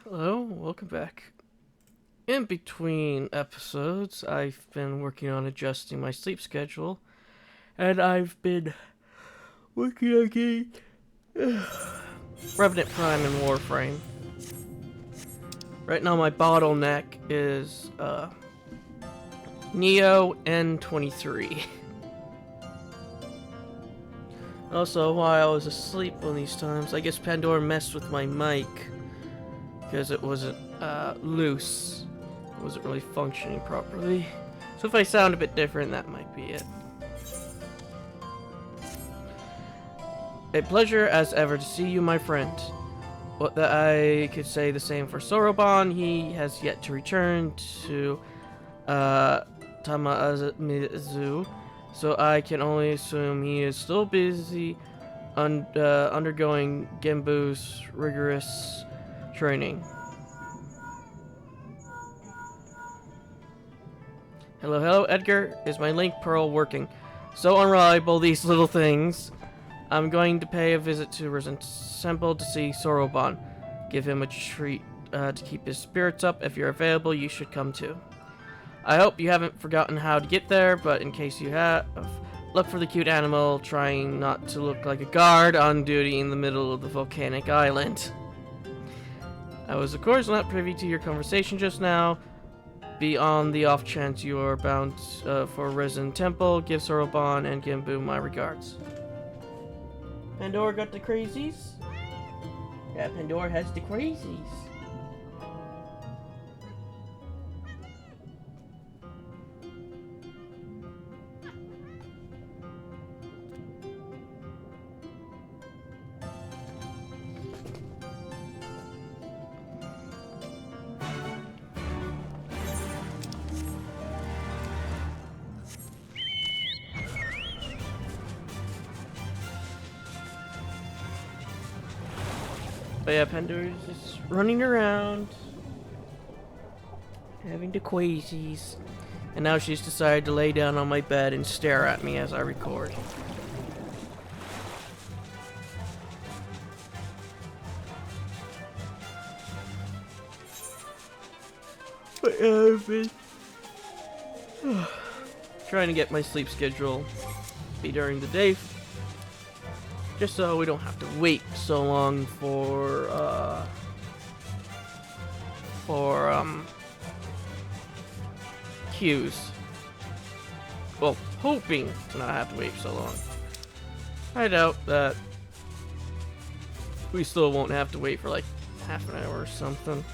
Hello, welcome back. In between episodes, I've been working on adjusting my sleep schedule, and I've been working on getting Revenant Prime and Warframe. Right now, my bottleneck is Neo N23. Also, while I was asleep one of these times, I guess Pandora messed with my mic because it wasn't loose. It wasn't really functioning properly. So if I sound a bit different, that might be it. A pleasure as ever to see you, my friend. What that I could say the same for Soroban. He has yet to return to Tamazu, so I can only assume he is still busy undergoing Genbu's rigorous training. Hello, hello, Edgar. Is my link pearl working? So unreliable, these little things. I'm going to pay a visit to Resident Temple to see Soroban. Give him a treat to keep his spirits up. If you're available, you should come too. I hope you haven't forgotten how to get there, but in case you have, look for the cute animal trying not to look like a guard on duty in the middle of the volcanic island. I was, of course, not privy to your conversation just now. Be on the off chance you are bound for Resident Temple. Give Soroban and Genbu my regards. Pandora got the crazies? Yeah, Pandora has the crazies. But yeah, Pandora's just running around, having the quasies. And now she's decided to lay down on my bed and stare at me as I record. But I've been trying to get my sleep schedule be during the day, just so we don't have to wait so long for queues. Well, hoping to not have to wait so long. I doubt that we still won't have to wait for like half an hour or something.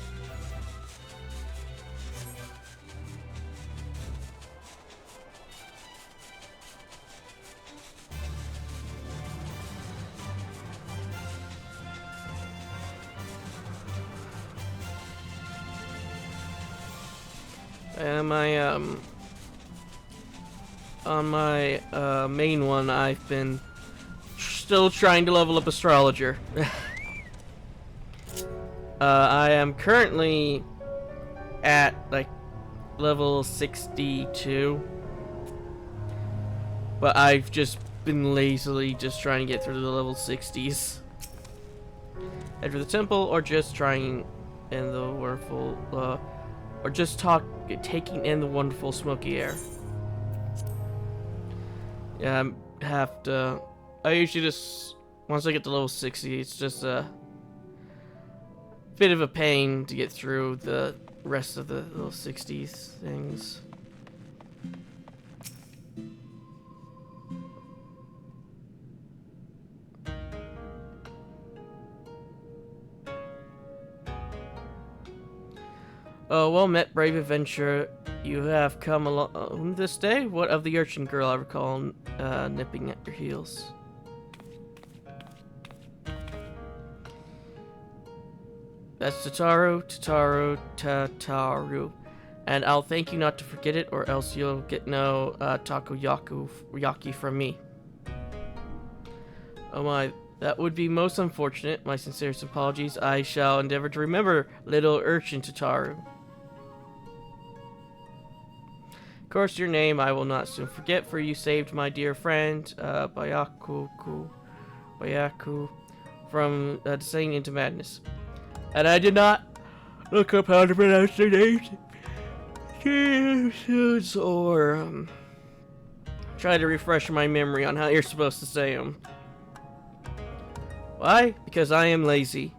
And on my main one, I've been still trying to level up Astrologer. I am currently at like level 62, but I've just been lazily just trying to get through the level 60s. Head for the temple, or just trying in the wonderful, or just taking in the wonderful smoky air. Yeah, I usually just, once I get to level 60, it's just a bit of a pain to get through the rest of the little 60s things. Oh, well met, brave adventurer. You have come along this day. What of the urchin girl I recall nipping at your heels? That's Tataru, and I'll thank you not to forget it, or else you'll get no takoyaki from me. Oh my, that would be most unfortunate. My sincerest apologies. I shall endeavor to remember little urchin Tataru. Of course, your name I will not soon forget, for you saved my dear friend, Bayaku, from descending into madness. And I did not look up how to pronounce their names. Or try to refresh my memory on how you're supposed to say them. Why? Because I am lazy.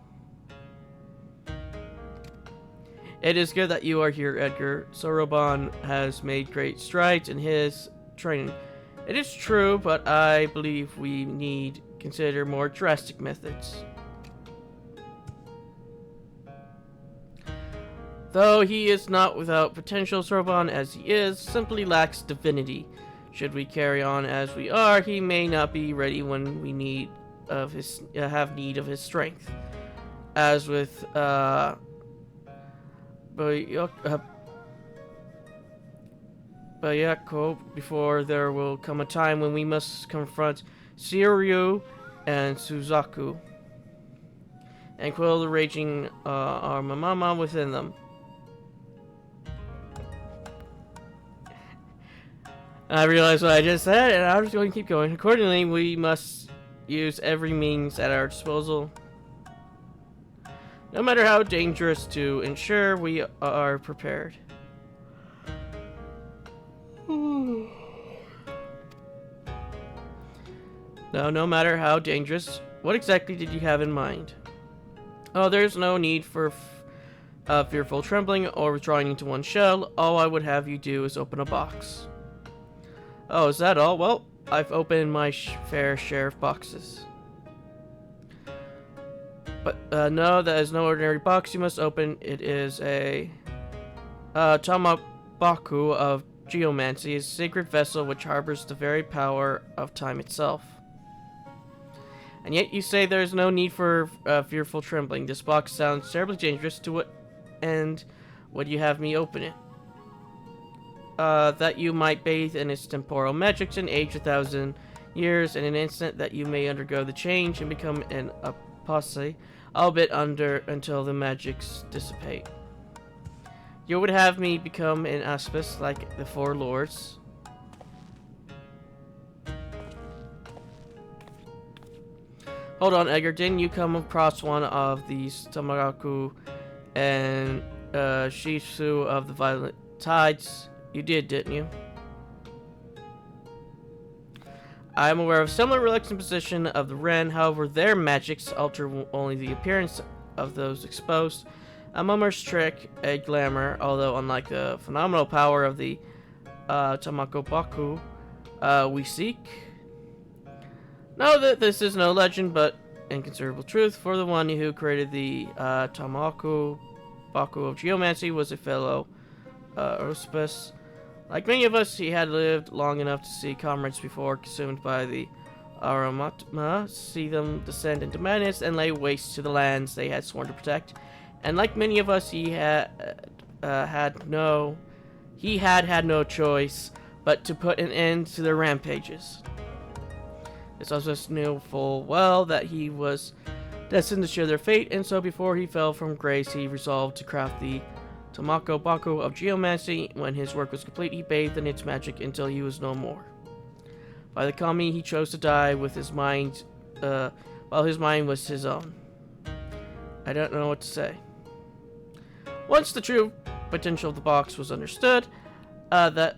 It is good that you are here, Edgar. Soroban has made great strides in his training. It is true, but I believe we need consider more drastic methods. Though he is not without potential, Soroban, as he is, simply lacks divinity. Should we carry on as we are, he may not be ready when we have need of his strength. As with Bayako, before there will come a time when we must confront Shiryu and Suzaku and quell the raging Armamama within them. I realize what I just said, and I'm just going to keep going. Accordingly, we must use every means at our disposal, no matter how dangerous, to ensure we are prepared. No matter how dangerous. What exactly did you have in mind? Oh, there's no need for fearful trembling or withdrawing into one shell. All I would have you do is open a box. Oh, is that all? Well, I've opened my fair share of boxes. But no, that is no ordinary box you must open. It is a Tamabaku of geomancy, a sacred vessel which harbors the very power of time itself. And yet you say there is no need for fearful trembling. This box sounds terribly dangerous. To what end would you have me open it? That you might bathe in its temporal magics and age 1,000 years in an instant, that you may undergo the change and become an apostate, albeit until the magics dissipate. You would have me become an aspis like the four lords. Hold on, Edgar, didn't you come across one of these Tamaraku and Shisu of the Violent Tides? You did, didn't you? I am aware of similar relics and position of the Ren, however their magics alter only the appearance of those exposed. A mummer's trick, a glamour, although unlike the phenomenal power of the Tamakobaku we seek. Know that this is no legend, but inconsiderable truth, for the one who created the Tamakobaku of geomancy was a fellow Ospus. Like many of us, he had lived long enough to see comrades before consumed by the Aramatma, see them descend into madness and lay waste to the lands they had sworn to protect. And like many of us, he had no choice but to put an end to their rampages. This Ospus knew full well that he was destined to share their fate, and so before he fell from grace, he resolved to craft the Tamakobaku of geomancy. When his work was complete, he bathed in its magic until he was no more. By the kami, he chose to die with his mind, while his mind was his own. I don't know what to say. Once the true potential of the box was understood, that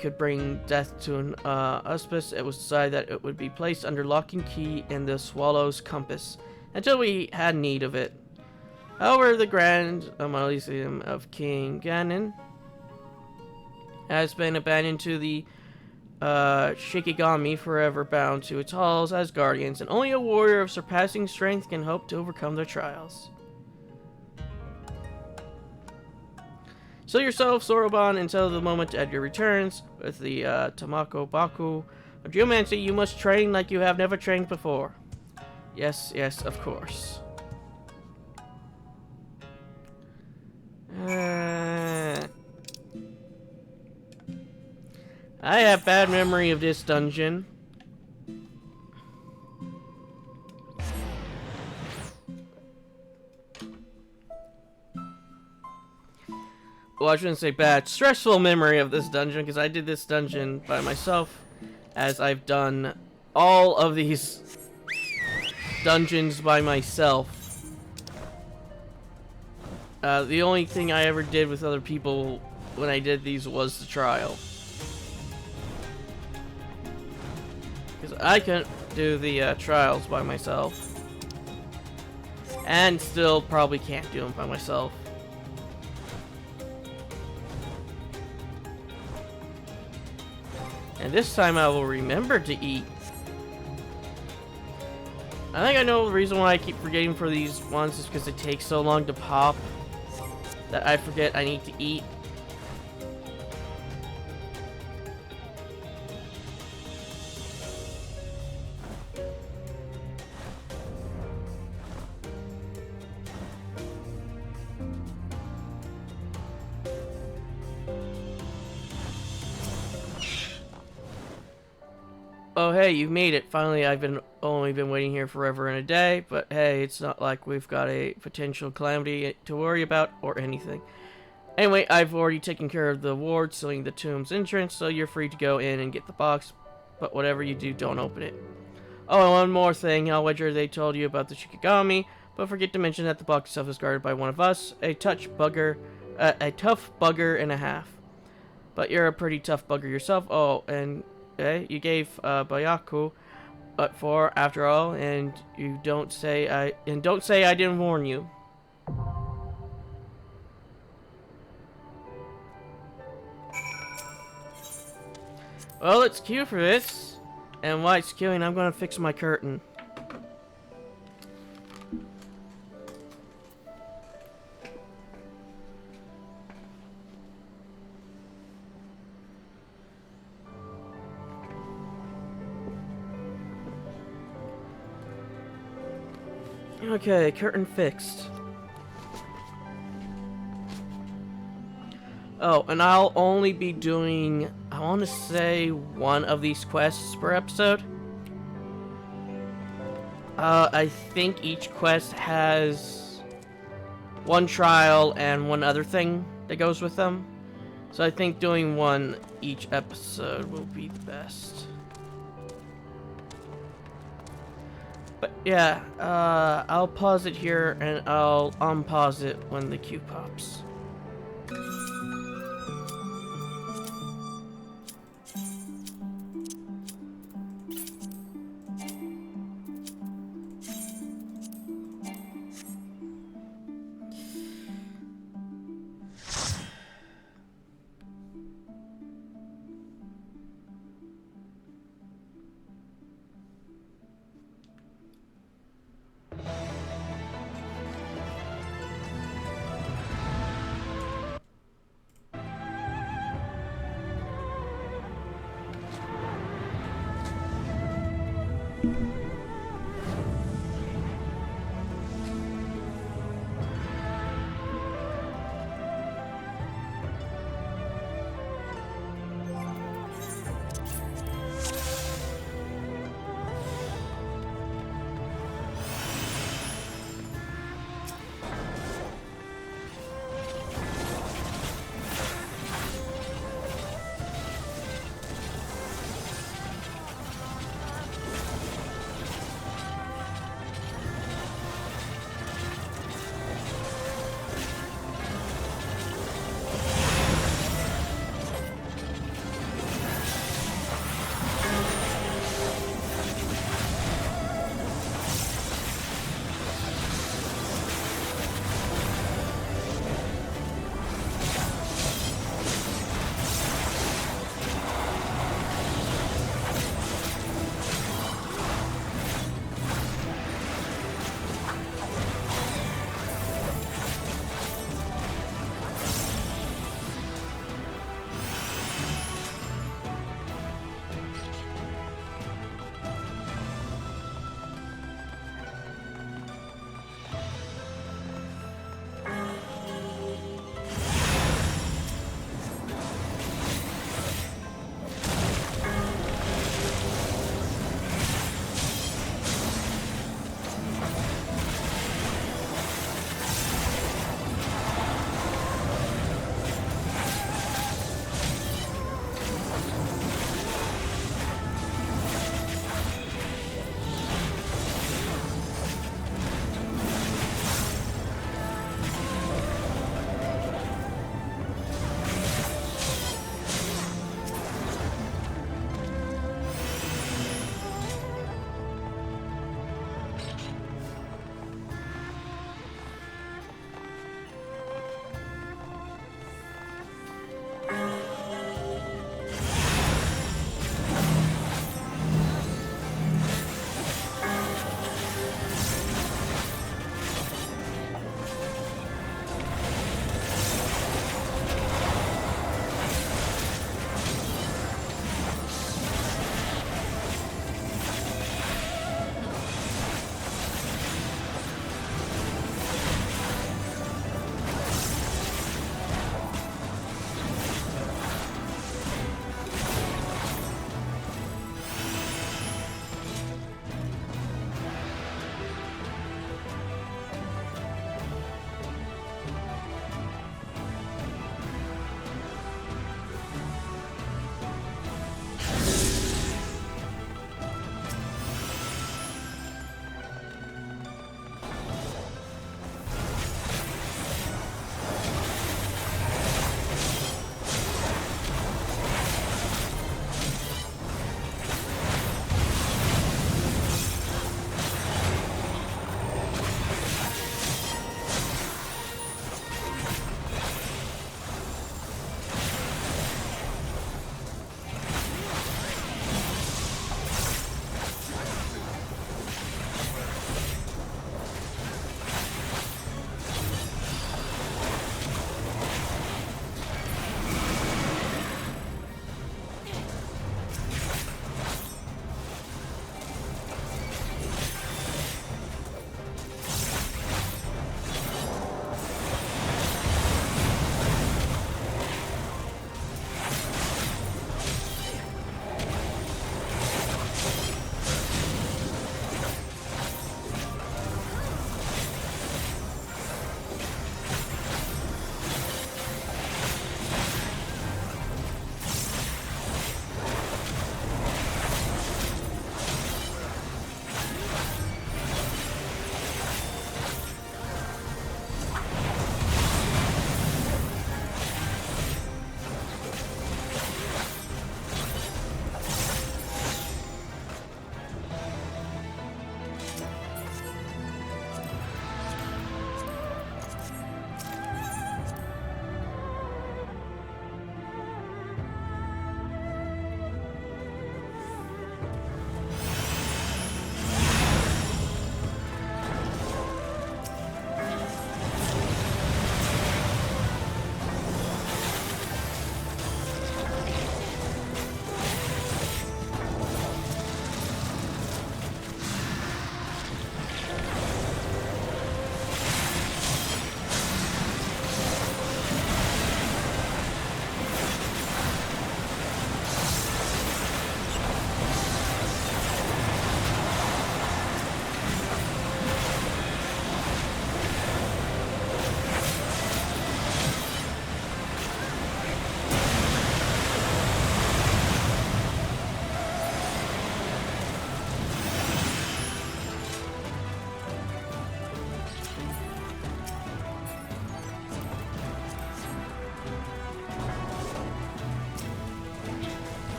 could bring death to an auspice, it was decided that it would be placed under lock and key in the Swallow's compass until we had need of it. However, the Grand Mausoleum of King Ganon has been abandoned to the Shikigami, forever bound to its halls as guardians, and only a warrior of surpassing strength can hope to overcome their trials. Seal yourself, Soroban, until the moment Edgar returns. With the Tamakobaku of geomancy, you must train like you have never trained before. Yes, of course. I have bad memory of this dungeon. Well, I shouldn't say bad. Stressful memory of this dungeon, because I did this dungeon by myself, as I've done all of these dungeons by myself. The only thing I ever did with other people when I did these was the trial. Because I couldn't do the trials by myself. And still probably can't do them by myself. And this time I will remember to eat. I think I know the reason why I keep forgetting for these ones is because it takes so long to pop that I forget I need to eat. Oh hey, you've made it. Finally, I've only been waiting here forever and a day, but hey, it's not like we've got a potential calamity to worry about or anything. Anyway, I've already taken care of the ward sealing the tomb's entrance, so you're free to go in and get the box, but whatever you do, don't open it. Oh, and one more thing, Wedger, they told you about the Shikigami, but forget to mention that the box itself is guarded by one of us, a tough bugger and a half. But you're a pretty tough bugger yourself. Oh, and you gave Bayaku but for after all, and you don't say I didn't warn you. Well, let's queue for this, and while it's queuing, I'm gonna fix my curtain. Okay, curtain fixed. Oh, and I'll only be doing, I want to say, one of these quests per episode. I think each quest has one trial and one other thing that goes with them. So I think doing one each episode will be the best. But yeah, I'll pause it here and I'll unpause it when the queue pops.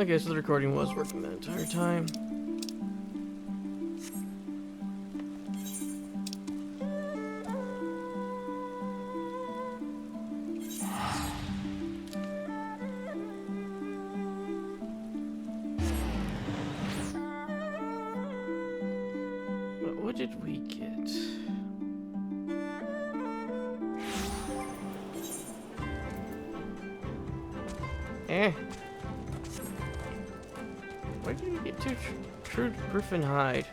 Okay, so the recording was working that entire time. But what did we get? Where did you get to true griffin hide?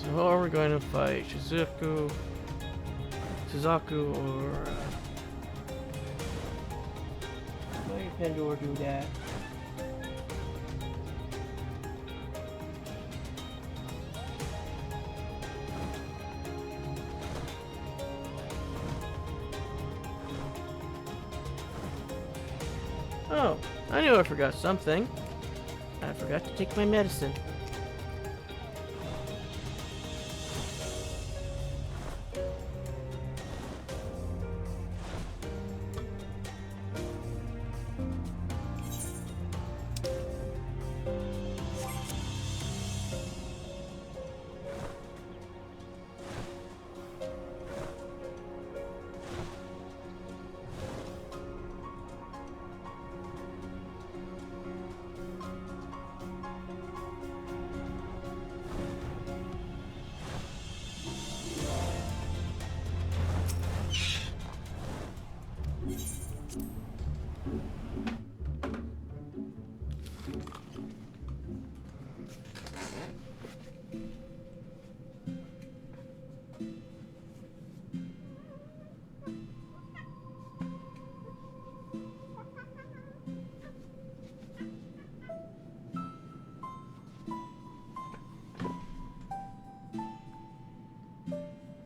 So are we going to fight Shizuku, or why did Pandora do that? Oh, I knew I forgot something. I forgot to take my medicine.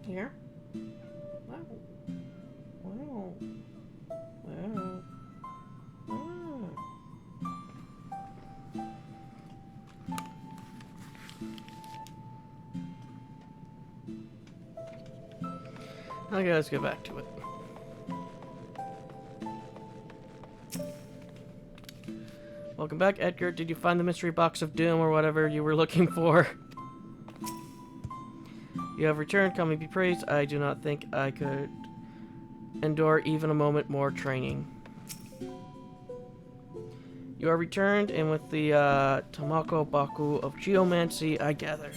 Here? Wow. Wow. Wow. Wow. Okay, let's get back to it. Welcome back, Edgar. Did you find the mystery box of doom or whatever you were looking for? You have returned, come and be praised. I do not think I could endure even a moment more training. You are returned, and with the Tamako Baku of Geomancy, I gather.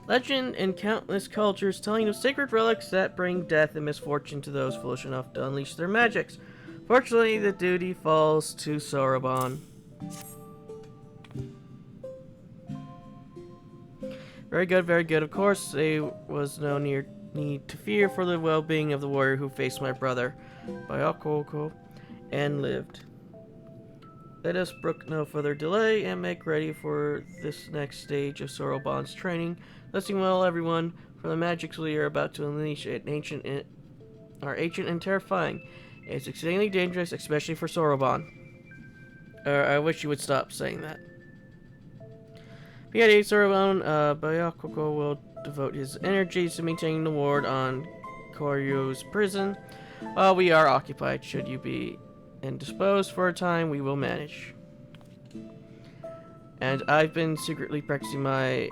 Legend in countless cultures telling of sacred relics that bring death and misfortune to those foolish enough to unleash their magics. Fortunately, the duty falls to Soroban. Very good, very good. Of course, there was no need to fear for the well-being of the warrior who faced my brother, Bayakoko, and lived. Let us brook no further delay and make ready for this next stage of Soroban's training. Listening well, everyone, for the magics we are about to unleash are ancient and terrifying. It's exceedingly dangerous, especially for Soroban. I wish you would stop saying that. P.I.D. Soroban, Bayakoko will devote his energies to maintaining the ward on Koryo's prison. While we are occupied, should you be indisposed for a time, we will manage. And I've been secretly practicing my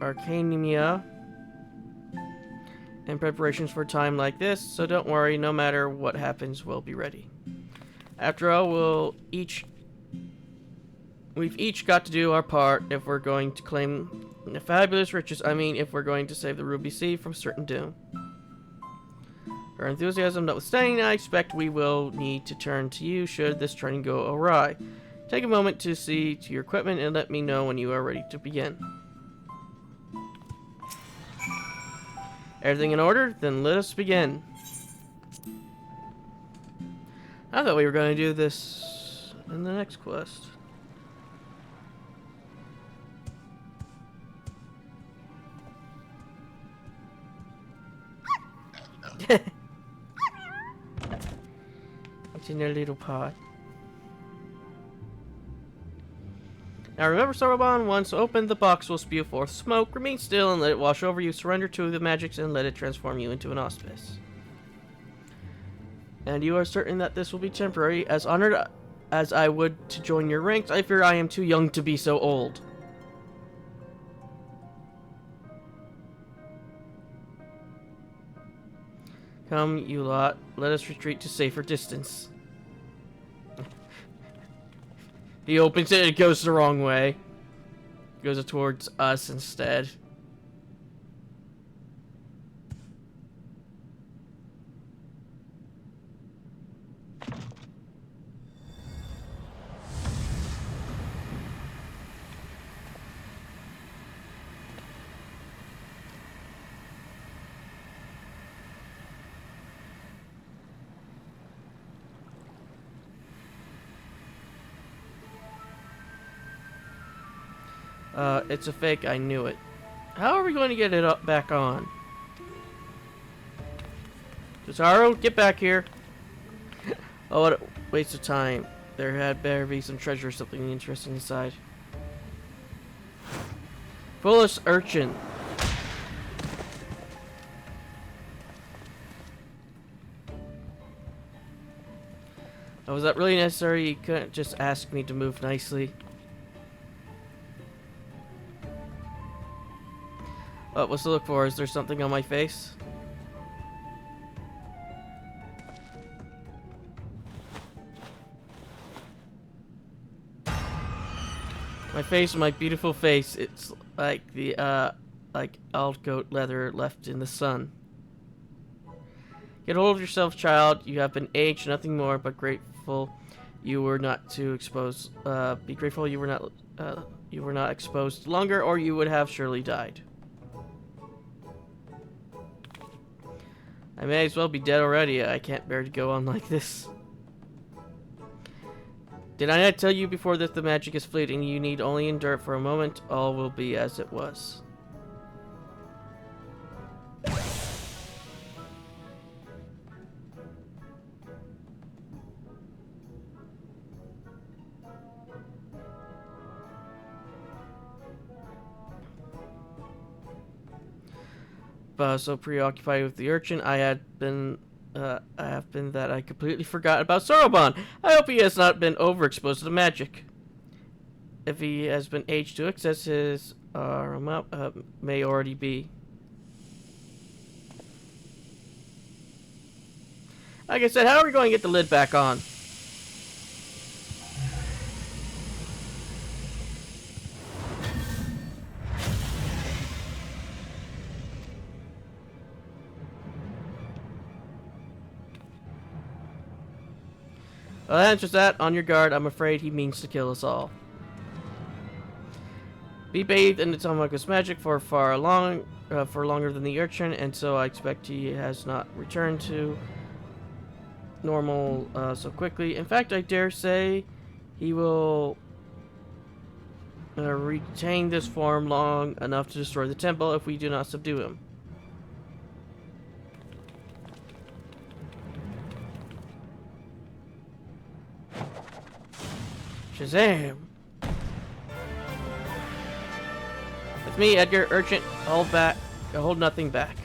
Arcanemia in preparations for a time like this, so don't worry, no matter what happens, we'll be ready. After all, we've each got to do our part if we're going to claim the fabulous riches. I mean, if we're going to save the Ruby Sea from certain doom. Our enthusiasm notwithstanding, I expect we will need to turn to you should this training go awry. Take a moment to see to your equipment and let me know when you are ready to begin. Everything in order? Then let us begin. I thought we were going to do this in the next quest. It's in their little pot. Now remember, Soroban, once opened, the box will spew forth smoke. Remain still and let it wash over you. Surrender to the magics and let it transform you into an auspice. And you are certain that this will be temporary. As honored as I would to join your ranks, I fear I am too young to be so old. Come, you lot. Let us retreat to safer distance. He opens it, it goes the wrong way. It goes towards us instead. It's a fake, I knew it. How are we going to get it up back on? Cesaro, get back here. Oh, what a waste of time. There had better be some treasure or something interesting inside. Foolish urchin. Oh, was that really necessary? You couldn't just ask me to move nicely. Oh, what's to look for? Is there something on my face? My face, my beautiful face. It's like the, like old goat leather left in the sun. Get hold of yourself, child. You have been aged, nothing more, but grateful you were not too exposed. Be grateful you were not exposed longer, or you would have surely died. I may as well be dead already. I can't bear to go on like this. Did I not tell you before that the magic is fleeting? You need only endure it for a moment. All will be as it was. So preoccupied with the urchin, I have been that I completely forgot about Soroban. I hope he has not been overexposed to the magic. If he has been aged to excess, his may already be. Like I said, how are we going to get the lid back on? Well, that answers that. On your guard. I'm afraid he means to kill us all. Be bathed in the Telemagus magic for longer than the urchin, and so I expect he has not returned to normal so quickly. In fact, I dare say he will retain this form long enough to destroy the temple if we do not subdue him. Shazam! It's me, Edgar. Urgent. Hold back. Hold nothing back.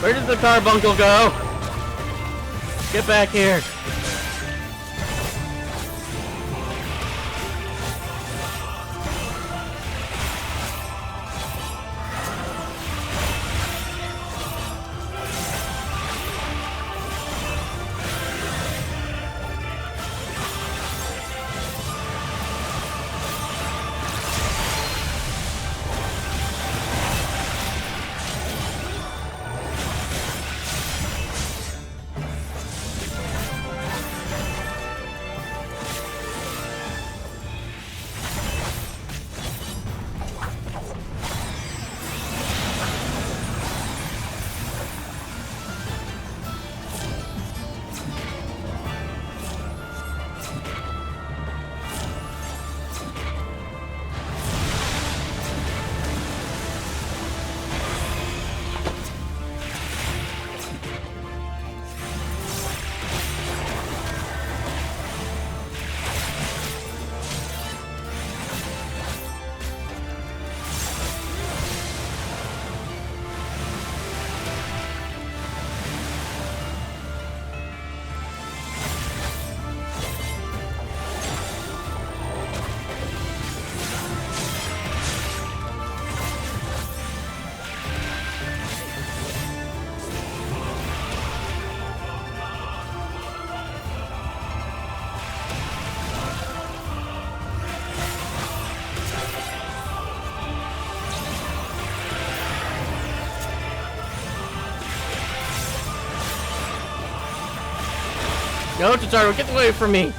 Where did the carbuncle go? Get back here. No, Totaro, get away from me!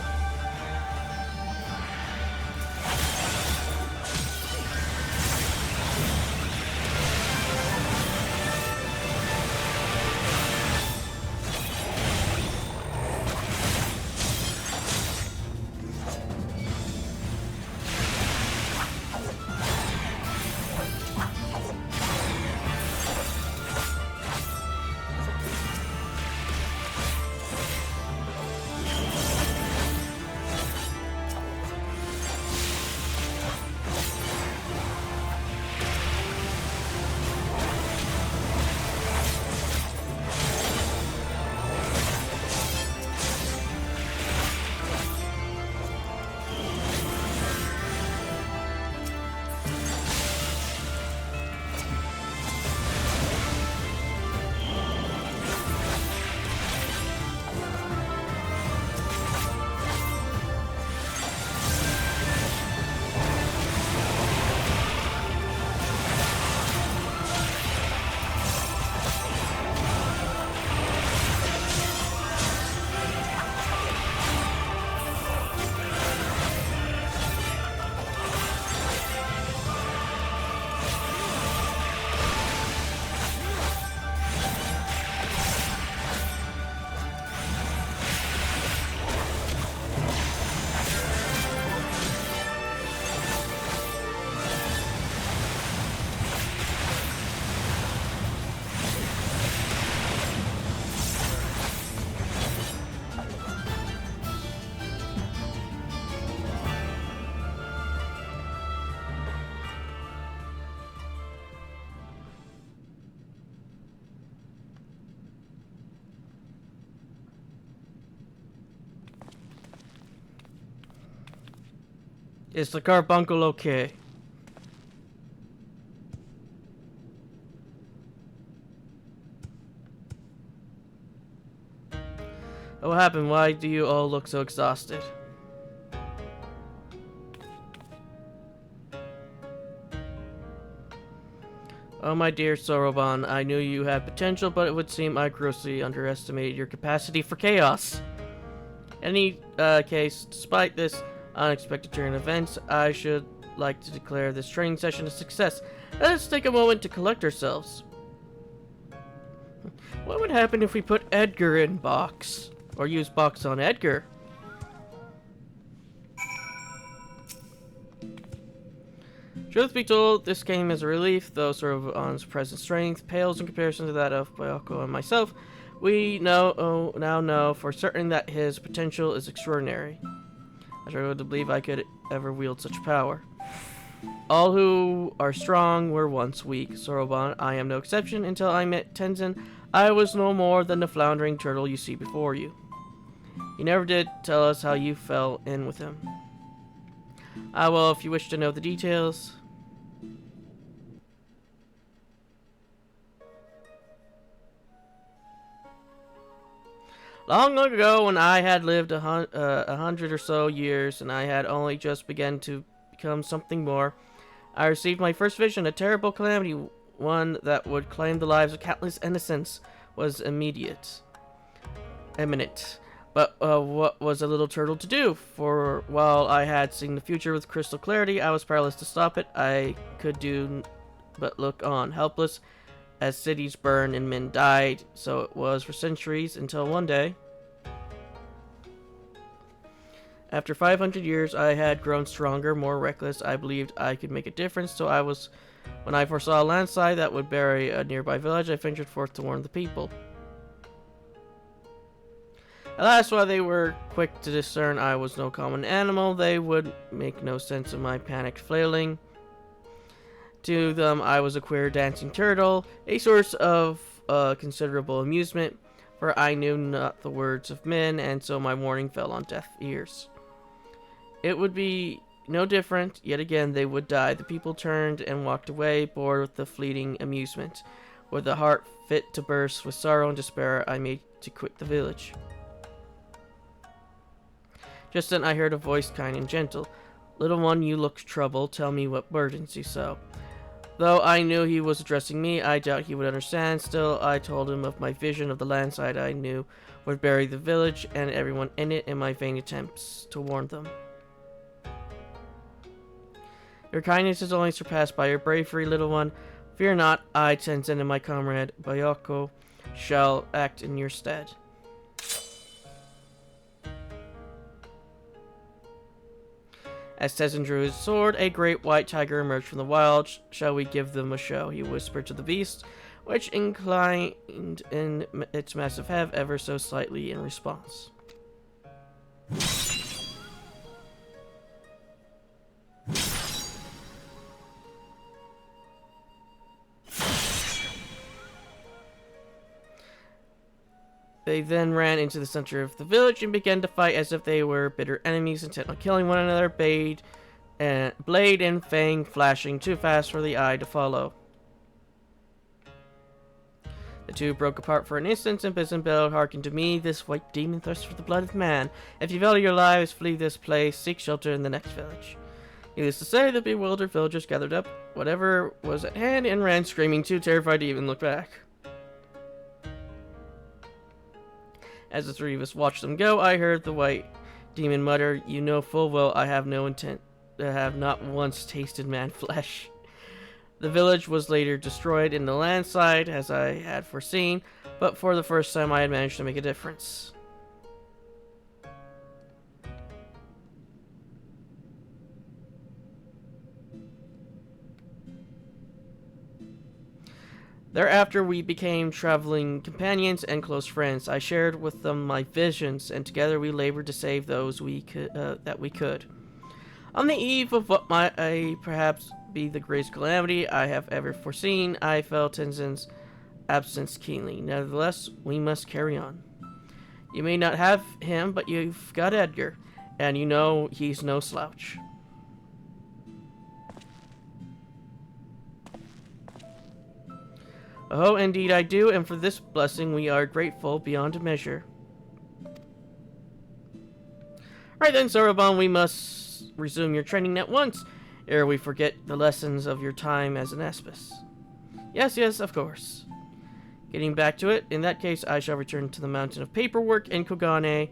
Is the carbuncle okay? What happened? Why do you all look so exhausted? Oh, my dear Soroban, I knew you had potential, but it would seem I grossly underestimated your capacity for chaos. In any case, despite this unexpected turn of events, I should like to declare this training session a success. Let us take a moment to collect ourselves. What would happen if we put Edgar in box? Or use box on Edgar? Truth be told, this came as a relief, though Soroban's present strength pales in comparison to that of Bayako and myself. We now know for certain that his potential is extraordinary. I struggle to believe I could ever wield such power. All who are strong were once weak. Soroban, I am no exception. Until I met Tenzin, I was no more than the floundering turtle you see before you. You never did tell us how you fell in with him. Ah, well, if you wish to know the details... Long ago, when I had lived 100 or so years, and I had only just begun to become something more, I received my first vision. A terrible calamity, one that would claim the lives of countless innocents, was imminent. But what was a little turtle to do? For while I had seen the future with crystal clarity, I was powerless to stop it. I could do but look on, helpless, as cities burned and men died. So it was for centuries, until one day, after 500 years, I had grown stronger, more reckless. I believed I could make a difference, so when I foresaw a landslide that would bury a nearby village, I ventured forth to warn the people. Alas, while they were quick to discern I was no common animal, they would make no sense of my panicked flailing. To them, I was a queer dancing turtle, a source of considerable amusement, for I knew not the words of men, and so my warning fell on deaf ears. It would be no different. Yet again, they would die. The people turned and walked away, bored with the fleeting amusement. With a heart fit to burst with sorrow and despair, I made to quit the village. Just then I heard a voice, kind and gentle. Little one, you look troubled. Tell me what burdens you so. Though I knew he was addressing me, I doubt he would understand. Still, I told him of my vision of the landslide I knew would bury the village and everyone in it in my vain attempts to warn them. Your kindness is only surpassed by your bravery, little one. Fear not, I, Tenzin, and my comrade, Bayako, shall act in your stead. As Tenzin drew his sword, a great white tiger emerged from the wild. Shall we give them a show? He whispered to the beast, which inclined in its massive head ever so slightly in response. They then ran into the center of the village and began to fight as if they were bitter enemies, intent on killing one another, blade and fang flashing too fast for the eye to follow. The two broke apart for an instant, and Bizen bellowed, "Hearken to me, this white demon thirsts for the blood of man. If you value your lives, flee this place, seek shelter in the next village." Needless to say, the bewildered villagers gathered up whatever was at hand and ran screaming, too terrified to even look back. As the three of us watched them go, I heard the white demon mutter, "You know full well I have no intent to have not once tasted man flesh." The village was later destroyed in the landslide, as I had foreseen, but for the first time I had managed to make a difference. Thereafter, we became traveling companions and close friends. I shared with them my visions, and together we labored to save those that we could. On the eve of what might perhaps be the greatest calamity I have ever foreseen, I felt Tenzin's absence keenly. Nevertheless, we must carry on. You may not have him, but you've got Edgar, and you know he's no slouch. Oh, indeed I do, and for this blessing we are grateful beyond measure. Right then, Soroban, we must resume your training at once, ere we forget the lessons of your time as an Aspis. Yes, of course. Getting back to it, in that case I shall return to the mountain of paperwork in Kogane.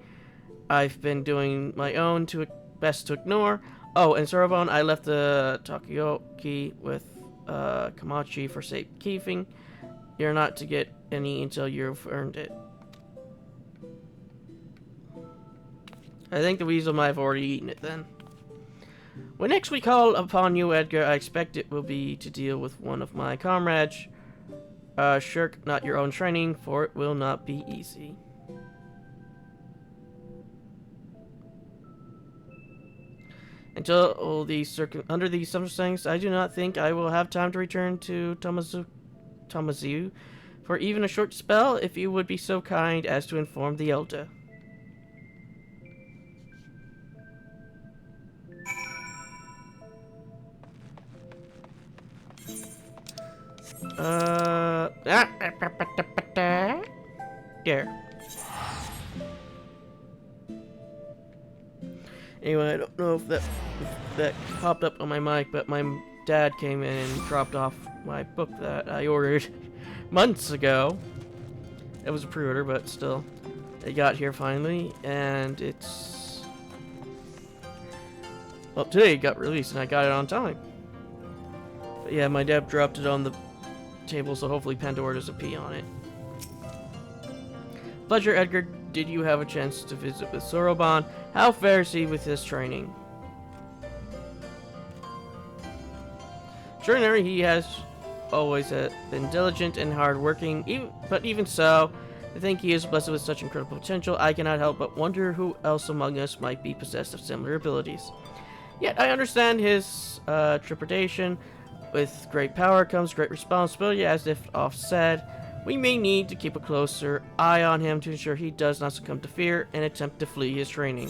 I've been doing my own best to ignore. Oh, and Soroban, I left the Takoyaki with Kamachi for safekeeping. You're not to get any until you've earned it. I think the weasel might have already eaten it then. When next we call upon you, Edgar, I expect it will be to deal with one of my comrades. Shirk not your own training, for it will not be easy. Until under these circumstances, I do not think I will have time to return to Tomazu for even a short spell, if you would be so kind as to inform the elder. There. Anyway, I don't know if that popped up on my mic, but my dad came in and dropped off my book that I ordered months ago. It was a pre-order, but still, it got here finally, and it's... well, today it got released, and I got it on time. But yeah, my dad dropped it on the table, so hopefully Pandora doesn't pee on it. Pleasure, Edgar. Did you have a chance to visit with Soroban? How fares he with his training? Extraordinary, he has always been diligent and hardworking, but even so, I think he is blessed with such incredible potential. I cannot help but wonder who else among us might be possessed of similar abilities. Yet I understand his trepidation. With great power comes great responsibility, as if oft said. We may need to keep a closer eye on him to ensure he does not succumb to fear and attempt to flee his training.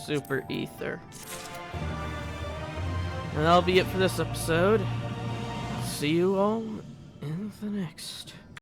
Super Ether. And that'll be it for this episode. See you all in the next.